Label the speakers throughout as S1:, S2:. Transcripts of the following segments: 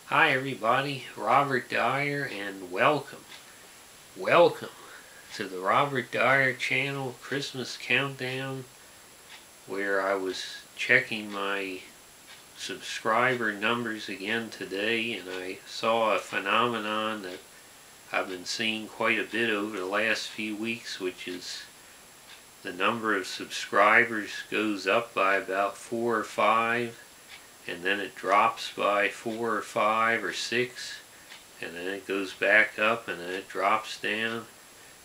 S1: Hi everybody, Robert Dyer, and welcome to the Robert Dyer channel Christmas countdown, where I was checking my subscriber numbers again today, and I saw a phenomenon that I've been seeing quite a bit over the last few weeks, which is the number of subscribers goes up by about 4 or 5, and then it drops by 4 or 5 or 6, and then it goes back up, and then it drops down.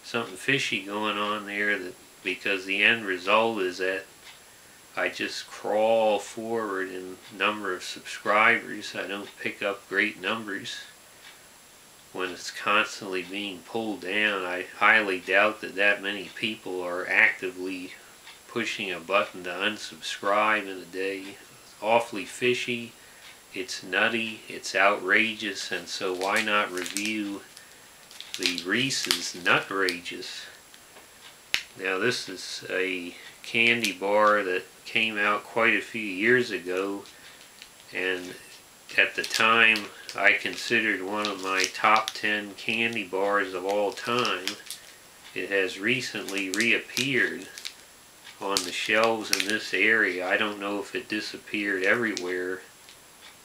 S1: Something fishy going on there, because the end result is that I just crawl forward in number of subscribers. I don't pick up great numbers when it's constantly being pulled down. I highly doubt that many people are actively pushing a button to unsubscribe in a day. It's awfully fishy, it's nutty, it's outrageous, and so why not review the Reese's NutRageous. Now this is a candy bar that came out quite a few years ago, and at the time I considered one of my top 10 candy bars of all time. It has recently reappeared on the shelves in this area. I don't know if it disappeared everywhere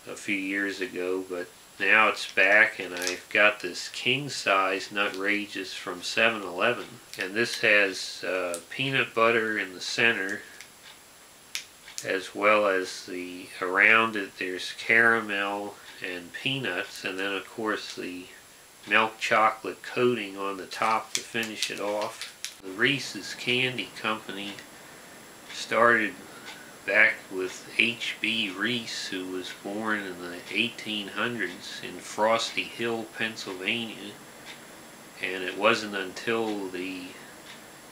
S1: a few years ago, but now it's back, and I've got this king-size NutRageous from 7-Eleven, and this has peanut butter in the center, as well as around it there's caramel and peanuts, and then of course the milk chocolate coating on the top to finish it off. The Reese's Candy Company started back with H.B. Reese, who was born in the 1800s in Frosty Hill, Pennsylvania, and it wasn't until the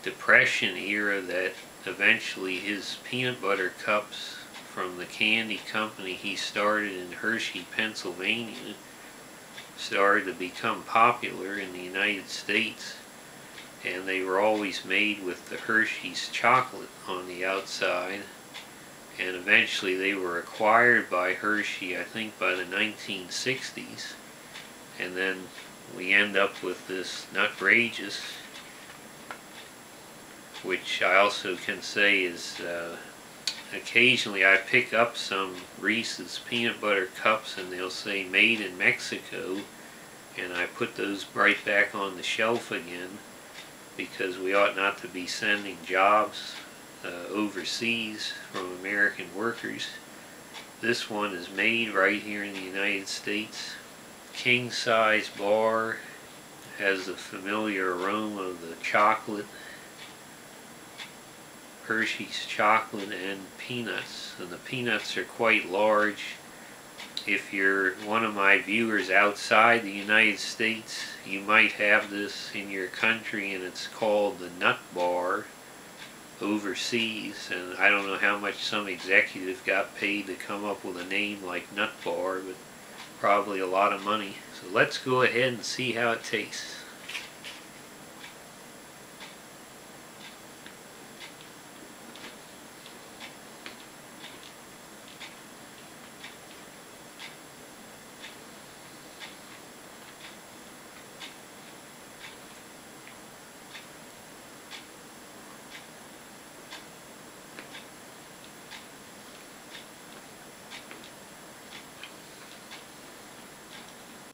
S1: Depression era that eventually his peanut butter cups from the candy company he started in Hershey, Pennsylvania, started to become popular in the United States, and they were always made with the Hershey's chocolate on the outside. And eventually they were acquired by Hershey, I think by the 1960s, and then we end up with this NutRageous, which I also can say is occasionally I pick up some Reese's peanut butter cups and they'll say made in Mexico, and I put those right back on the shelf again, because we ought not to be sending jobs overseas from American workers. This one is made right here in the United States. King size bar, has the familiar aroma of the chocolate, Hershey's chocolate, and peanuts, and the peanuts are quite large. If you're one of my viewers outside the United States, you might have this in your country, and it's called the Nut Bar overseas, and I don't know how much some executive got paid to come up with a name like Nut Bar, but probably a lot of money. So let's go ahead and see how it tastes.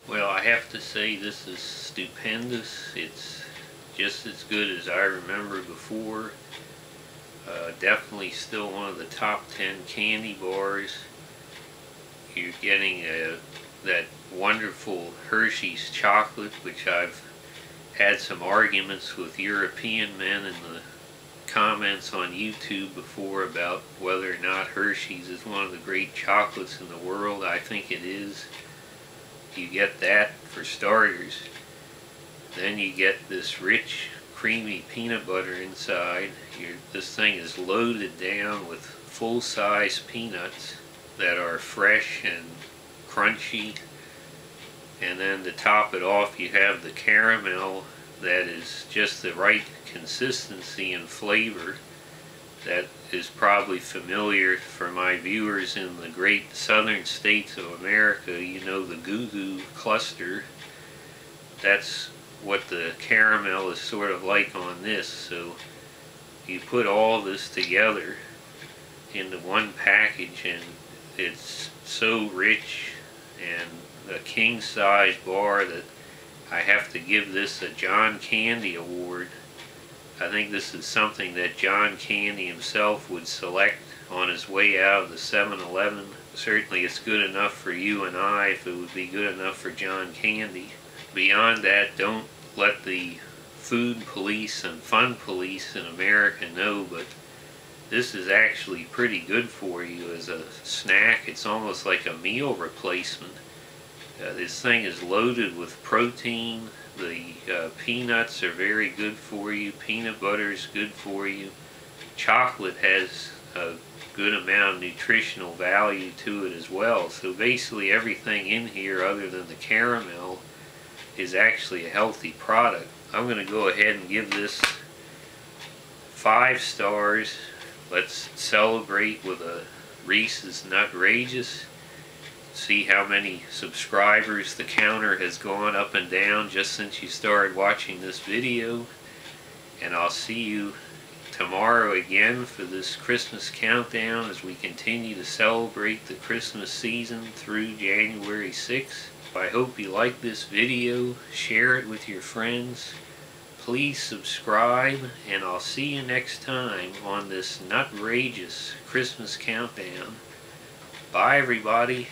S1: Well, I have to say this is stupendous. It's just as good as I remember before. Definitely still one of the top 10 candy bars. You're getting that wonderful Hershey's chocolate, which I've had some arguments with European men in the comments on YouTube before about whether or not Hershey's is one of the great chocolates in the world. I think it is. You get that for starters. Then you get this rich, creamy peanut butter inside. This thing is loaded down with full-size peanuts that are fresh and crunchy. And then to top it off, you have the caramel that is just the right consistency and flavor. that is probably familiar for my viewers in the great southern states of America. You know, the Goo Goo cluster. That's what the caramel is sort of like on this. So you put all this together into one package, and it's so rich and a king size bar that I have to give this a John Candy award. I think this is something that John Candy himself would select on his way out of the 7-Eleven. Certainly it's good enough for you and I if it would be good enough for John Candy. Beyond that, don't let the food police and fun police in America know, but this is actually pretty good for you as a snack. It's almost like a meal replacement. This thing is loaded with protein. The peanuts are very good for you. Peanut butter is good for you. Chocolate has a good amount of nutritional value to it as well. So basically everything in here other than the caramel is actually a healthy product. I'm going to go ahead and give this 5 stars. Let's celebrate with a Reese's NutRageous. See how many subscribers the counter has gone up and down just since you started watching this video. And I'll see you tomorrow again for this Christmas countdown as we continue to celebrate the Christmas season through January 6th. I hope you like this video. Share it with your friends. Please subscribe, and I'll see you next time on this NutRageous Christmas countdown. Bye everybody.